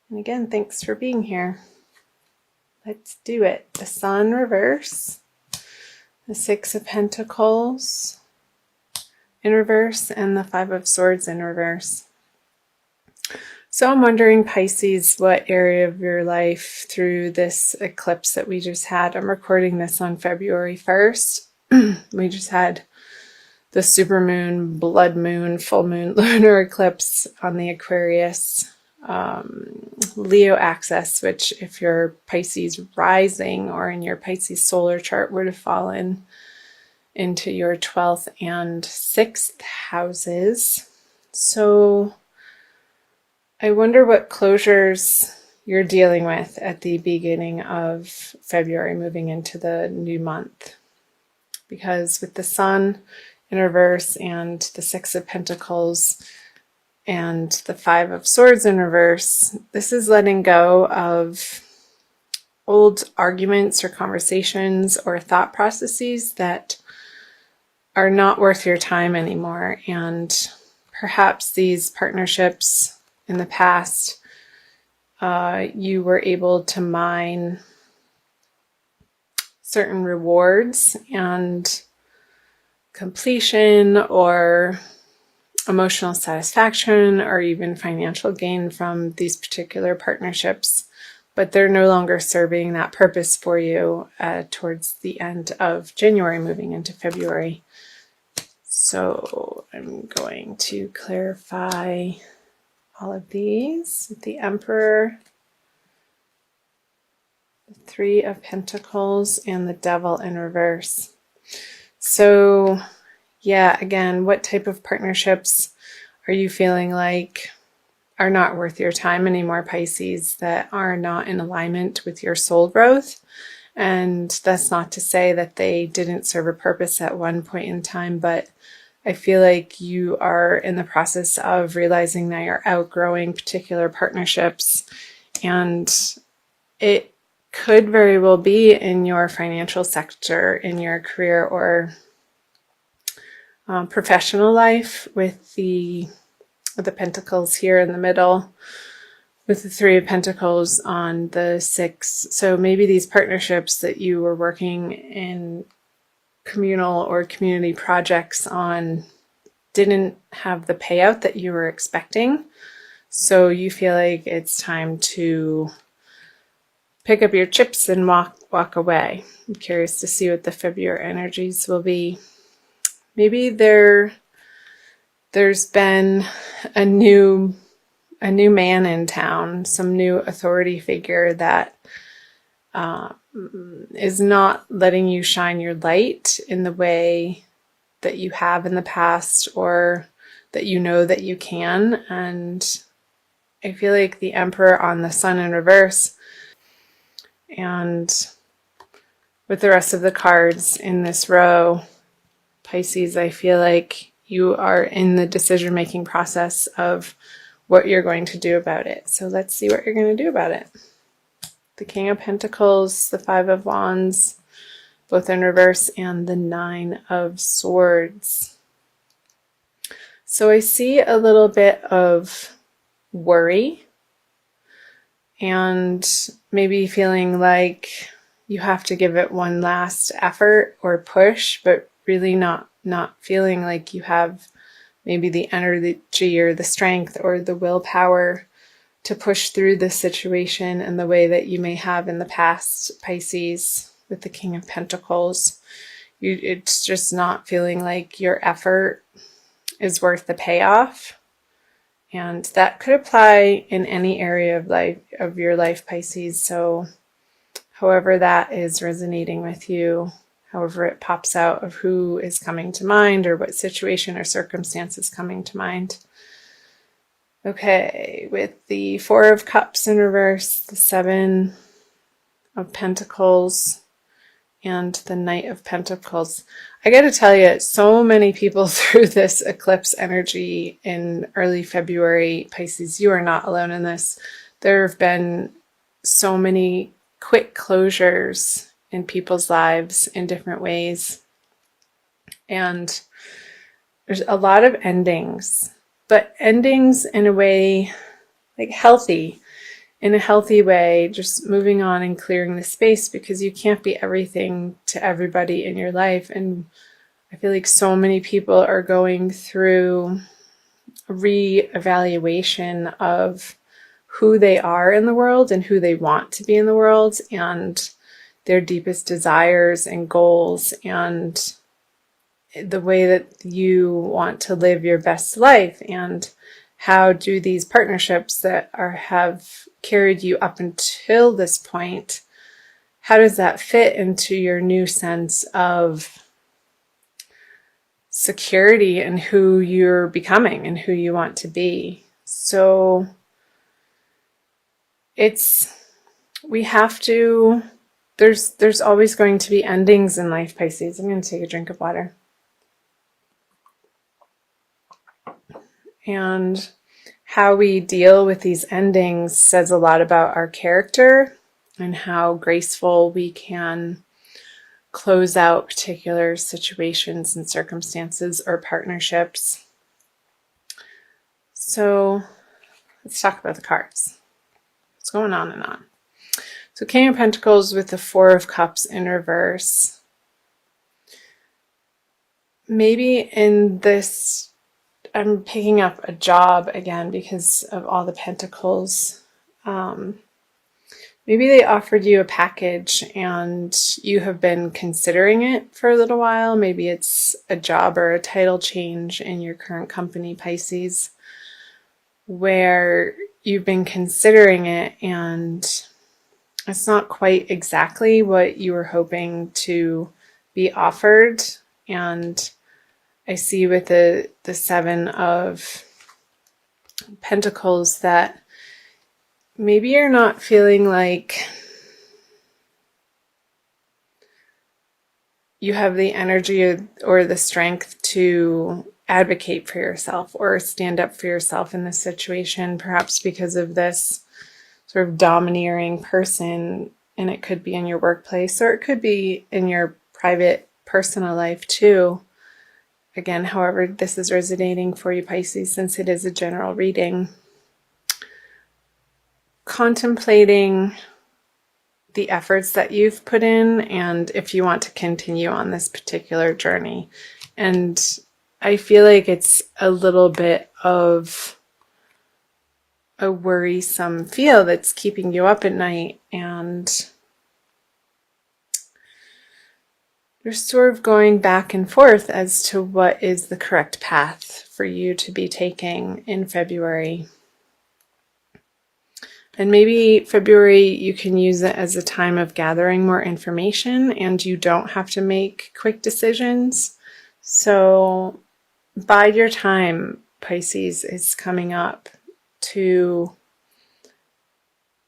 And again, thanks for being here. Let's do it. The Sun reverse, the Six of Pentacles in reverse, and the Five of Swords in reverse. So I'm wondering, Pisces, what area of your life through this eclipse that we just had? I'm recording this on February 1st. We just had the supermoon, blood moon, full moon, lunar eclipse on the Aquarius Leo axis, which if your Pisces rising or in your Pisces solar chart would have fallen into your 12th and 6th houses. So I wonder what closures you're dealing with at the beginning of February, moving into the new month. Because with the Sun in reverse and the Six of Pentacles and the Five of Swords in reverse, this is letting go of old arguments or conversations or thought processes that are not worth your time anymore. And perhaps these partnerships in the past, you were able to mine certain rewards and completion or emotional satisfaction or even financial gain from these particular partnerships, but they're no longer serving that purpose for you towards the end of January, moving into February. So I'm going to clarify all of these with the Emperor, the Three of Pentacles, and the Devil in reverse. So yeah, again, what type of partnerships are you feeling like are not worth your time anymore, Pisces, that are not in alignment with your soul growth? And that's not to say that they didn't serve a purpose at one point in time, but I feel like you are in the process of realizing that you're outgrowing particular partnerships, and it could very well be in your financial sector, in your career or professional life, with the Pentacles here in the middle, with the Three of Pentacles on the 6. So maybe these partnerships that you were working in communal or community projects on didn't have the payout that you were expecting. So you feel like it's time to pick up your chips and walk away. I'm curious to see what the February energies will be. Maybe there's been a new man in town, some new authority figure that is not letting you shine your light in the way that you have in the past, or that you know that you can. And I feel like the Emperor on the Sun in reverse, and with the rest of the cards in this row, Pisces, I feel like you are in the decision-making process of what you're going to do about it. So let's see what you're going to do about it. The King of Pentacles, the Five of Wands, both in reverse, and the Nine of Swords. So I see a little bit of worry and maybe feeling like you have to give it one last effort or push, but really not feeling like you have maybe the energy or the strength or the willpower to push through this situation in the way that you may have in the past, Pisces, with the King of Pentacles. It's just not feeling like your effort is worth the payoff. And that could apply in any area of your life, Pisces. So however that is resonating with you, however it pops out of who is coming to mind or what situation or circumstance is coming to mind. Okay, with the Four of Cups in reverse, the Seven of Pentacles, and the Knight of Pentacles. I got to tell you, so many people through this eclipse energy in early February, Pisces, you are not alone in this. There have been so many quick closures in people's lives in different ways. And there's a lot of endings, but endings in a way like healthy in a healthy way, just moving on and clearing the space, because you can't be everything to everybody in your life. And I feel like so many people are going through a re-evaluation of who they are in the world and who they want to be in the world, and their deepest desires and goals, and the way that you want to live your best life, and how do these partnerships that have carried you up until this point, how does that fit into your new sense of security and who you're becoming and who you want to be? So we have to, there's always going to be endings in life, Pisces. I'm going to take a drink of water. And how we deal with these endings says a lot about our character and how graceful we can close out particular situations and circumstances or partnerships. So let's talk about the cards. It's going on and on. So King of Pentacles with the Four of Cups in reverse. Maybe in this, I'm picking up a job again because of all the pentacles. Maybe they offered you a package and you have been considering it for a little while. Maybe it's a job or a title change in your current company, Pisces, where you've been considering it and it's not quite exactly what you were hoping to be offered. And I see with the Seven of Pentacles that maybe you're not feeling like you have the energy or the strength to advocate for yourself or stand up for yourself in this situation, perhaps because of this sort of domineering person. And it could be in your workplace or it could be in your private personal life too. Again, however this is resonating for you, Pisces, since it is a general reading. Contemplating the efforts that you've put in and if you want to continue on this particular journey. And I feel like it's a little bit of a worrisome feel that's keeping you up at night, and you're sort of going back and forth as to what is the correct path for you to be taking in February. And maybe February, you can use it as a time of gathering more information and you don't have to make quick decisions. So bide your time, Pisces, is coming up to,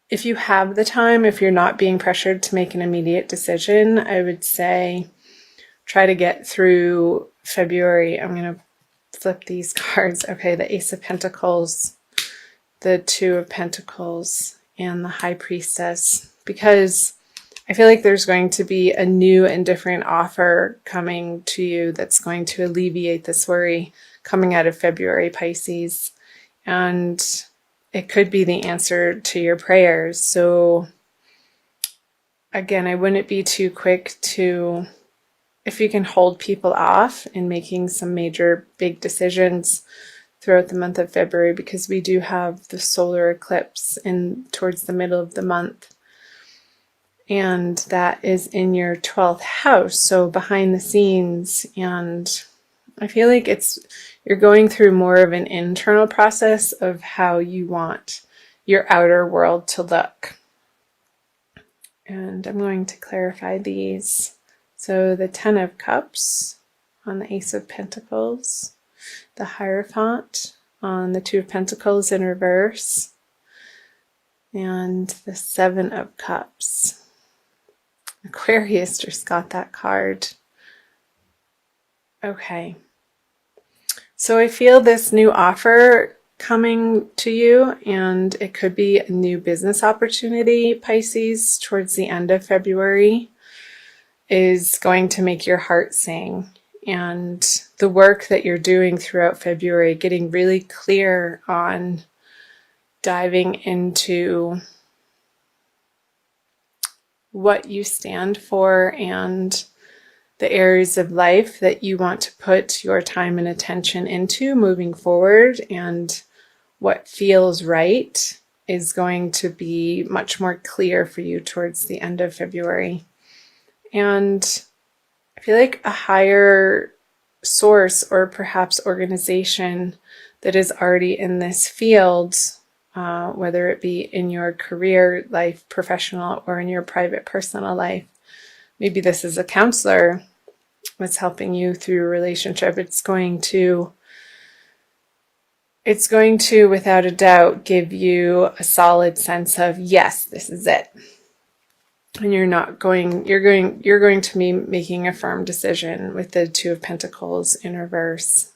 if you have the time, if you're not being pressured to make an immediate decision, I would say try to get through February. I'm going to flip these cards. Okay, the Ace of Pentacles, the Two of Pentacles, and the High Priestess, because I feel like there's going to be a new and different offer coming to you that's going to alleviate this worry coming out of February, Pisces. And it could be the answer to your prayers. So again, I wouldn't be too quick to, if you can hold people off in making some major big decisions throughout the month of February, because we do have the solar eclipse towards the middle of the month. And that is in your 12th house, so behind the scenes. And I feel like you're going through more of an internal process of how you want your outer world to look. And I'm going to clarify these. So the Ten of Cups on the Ace of Pentacles, the Hierophant on the Two of Pentacles in reverse, and the Seven of Cups. Aquarius just got that card. Okay. So I feel this new offer coming to you, and it could be a new business opportunity, Pisces, towards the end of February, is going to make your heart sing. And the work that you're doing throughout February, getting really clear on diving into what you stand for and the areas of life that you want to put your time and attention into moving forward, and what feels right is going to be much more clear for you towards the end of February. And I feel like a higher source or perhaps organization that is already in this field, whether it be in your career life, professional, or in your private personal life. Maybe this is a counselor that's helping you through a relationship. It's going to, without a doubt, give you a solid sense of, yes, this is it. And you're going to be making a firm decision with the Two of Pentacles in reverse.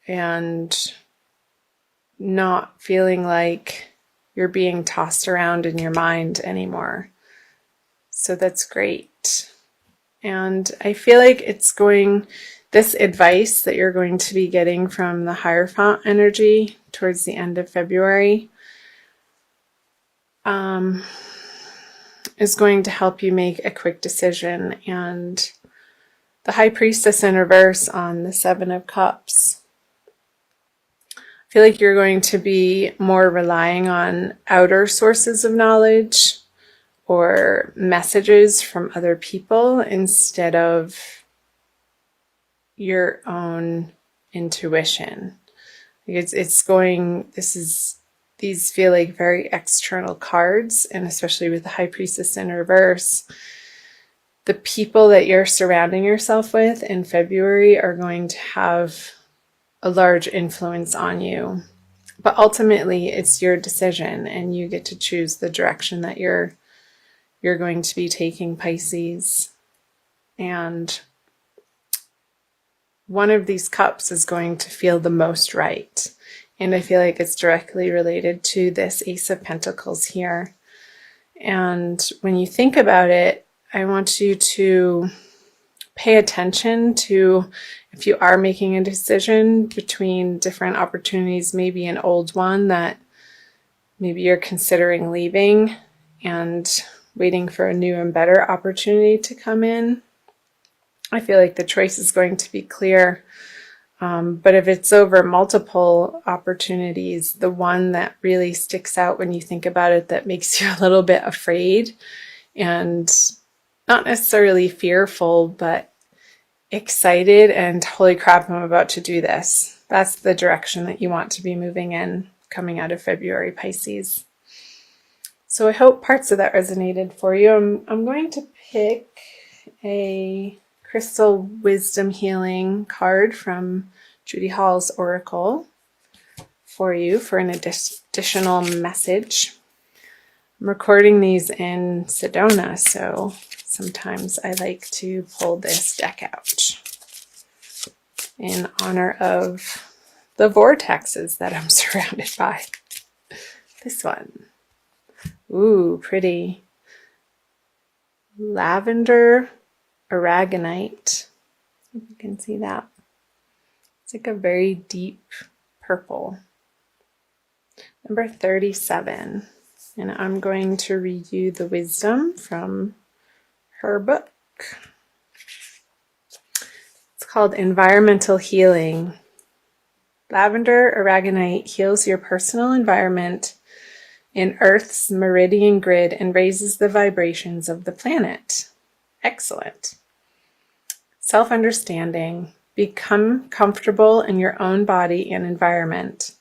And not feeling like you're being tossed around in your mind anymore. So that's great. And I feel like this advice that you're going to be getting from the Hierophant energy towards the end of February is going to help you make a quick decision. And the High Priestess in reverse on the Seven of Cups. I feel like you're going to be more relying on outer sources of knowledge or messages from other people instead of your own intuition. These feel like very external cards, and especially with the High Priestess in reverse, the people that you're surrounding yourself with in February are going to have a large influence on you. But ultimately, it's your decision, and you get to choose the direction that you're going to be taking, Pisces. And one of these cups is going to feel the most right. And I feel like it's directly related to this Ace of Pentacles here. And when you think about it, I want you to pay attention to, if you are making a decision between different opportunities, maybe an old one that maybe you're considering leaving and waiting for a new and better opportunity to come in. I feel like the choice is going to be clear. But if it's over multiple opportunities, the one that really sticks out when you think about it, that makes you a little bit afraid and not necessarily fearful, but excited and holy crap, I'm about to do this. That's the direction that you want to be moving in coming out of February, Pisces. So I hope parts of that resonated for you. I'm going to pick a Crystal Wisdom Healing card from Judy Hall's Oracle for you for an additional message. I'm recording these in Sedona, so sometimes I like to pull this deck out in honor of the vortexes that I'm surrounded by. This one. Ooh, pretty. Lavender aragonite. If you can see that. It's like a very deep purple. Number 37. And I'm going to read you the wisdom from her book. It's called Environmental Healing. Lavender aragonite heals your personal environment in Earth's meridian grid and raises the vibrations of the planet. Excellent. Self-understanding. Become comfortable in your own body and environment.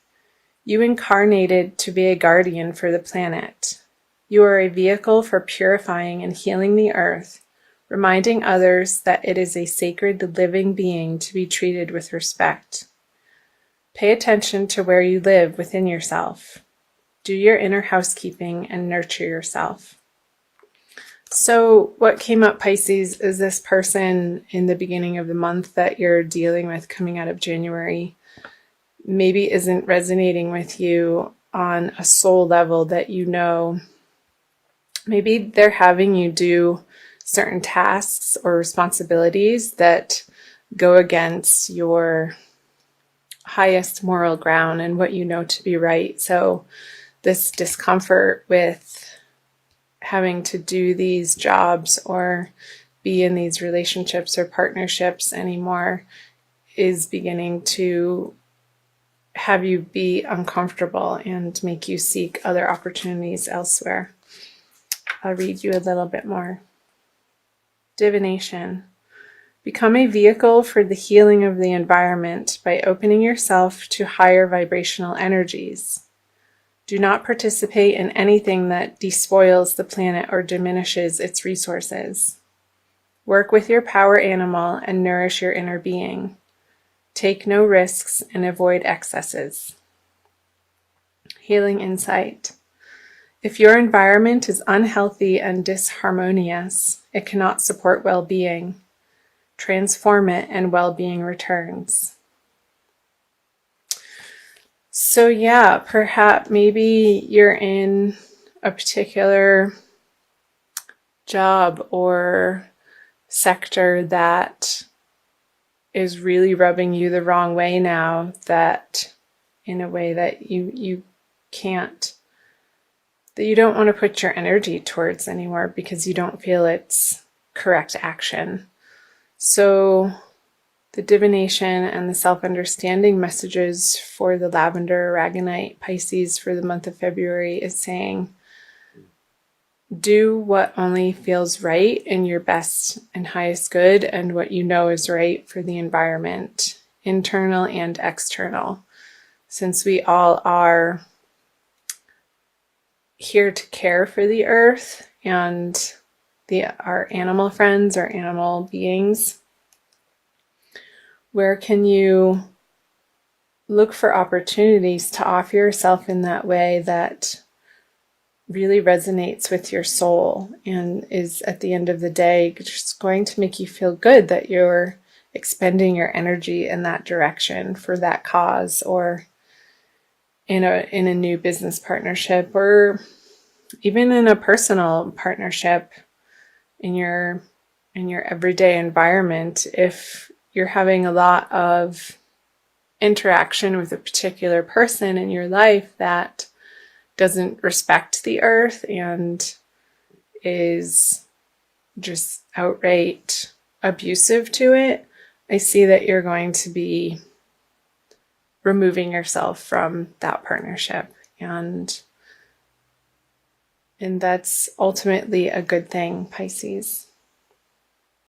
You incarnated to be a guardian for the planet. You are a vehicle for purifying and healing the earth, reminding others that it is a sacred living being to be treated with respect. Pay attention to where you live within yourself. Do your inner housekeeping and nurture yourself. So what came up, Pisces, is this person in the beginning of the month that you're dealing with coming out of January maybe isn't resonating with you on a soul level that you know. Maybe they're having you do certain tasks or responsibilities that go against your highest moral ground and what you know to be right. So this discomfort with having to do these jobs or be in these relationships or partnerships anymore is beginning to have you be uncomfortable and make you seek other opportunities elsewhere. I'll read you a little bit more. Divination. Become a vehicle for the healing of the environment by opening yourself to higher vibrational energies. Do not participate in anything that despoils the planet or diminishes its resources. Work with your power animal and nourish your inner being. Take no risks and avoid excesses. Healing insight. If your environment is unhealthy and disharmonious, it cannot support well-being. Transform it and well-being returns. So yeah, perhaps maybe you're in a particular job or sector that is really rubbing you the wrong way now, that in a way that you can't, that you don't want to put your energy towards anymore because you don't feel it's correct action. So the divination and the self-understanding messages for the lavender aragonite Pisces for the month of February is saying, do what only feels right in your best and highest good and what you know is right for the environment, internal and external. Since we all are here to care for the earth and our animal friends, our animal beings, where can you look for opportunities to offer yourself in that way that really resonates with your soul and is at the end of the day just going to make you feel good that you're expending your energy in that direction for that cause, or in a new business partnership, or even in a personal partnership in your everyday environment. If you're having a lot of interaction with a particular person in your life that doesn't respect the earth and is just outright abusive to it, I see that you're going to be removing yourself from that partnership, and that's ultimately a good thing, Pisces.